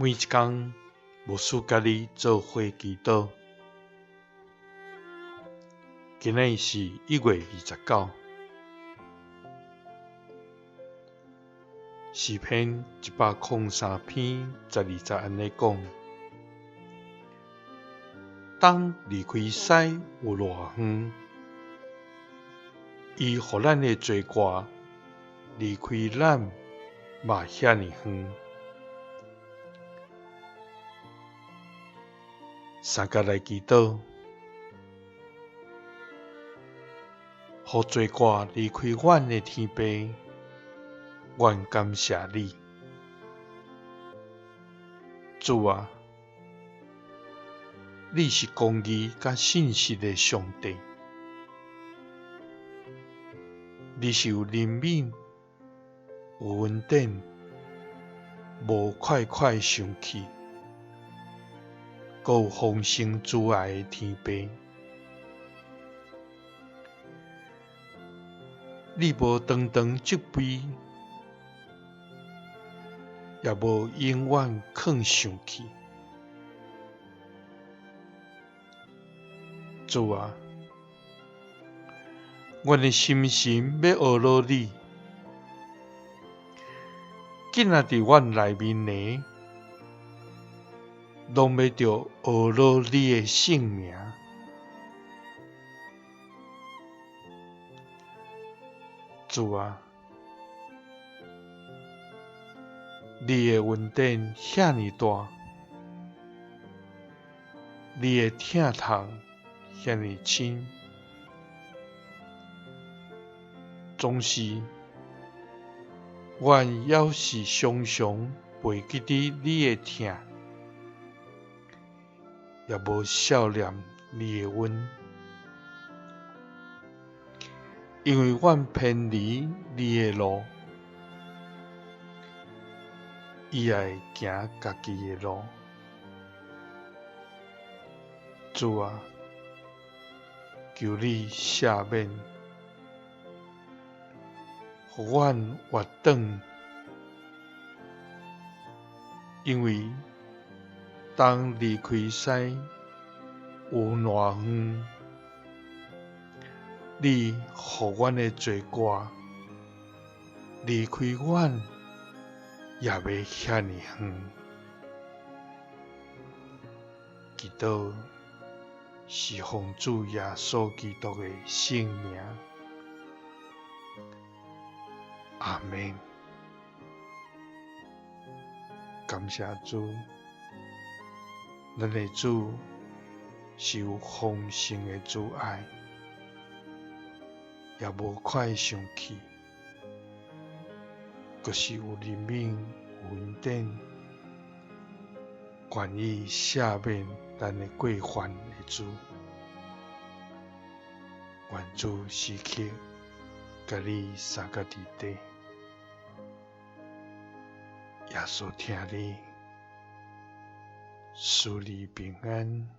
每一天，牧师甲你做伙祈祷。今日是1月29，诗篇103篇12节安尼讲：当离开西有偌远，伊互咱的罪过离开咱嘛遐尼远。三甲来祈祷，互罪过离开阮的天父，阮感谢你。主啊，你是公义甲信实的上帝，你是有怜悯、有恩典、无快快生气，阁有丰盛慈爱的天父。你无常常责备，也无永远藏生气。主啊，阮的心神要学罗你，紧仔伫阮内面呢，拢要着学罗你的圣名。主啊，你的恩典遐尼大，你的疼痛遐尼深，总是阮还是常常袂记得你的疼，也无少念你的恩。因为阮偏离你的路，伊爱行家己的路。主啊，求你赦免，互阮活转，因为当离开西有偌远，你互阮的罪过离开阮，也袂遐尼远。祈祷是奉主耶稣基督的圣名，阿们。感谢主，咱的主是有丰盛的慈爱，也无快生气，阁是有怜悯、有恩典，愿意赦免咱的过犯的主。愿主时刻甲你三个伫地，耶稣听你，赐你平安。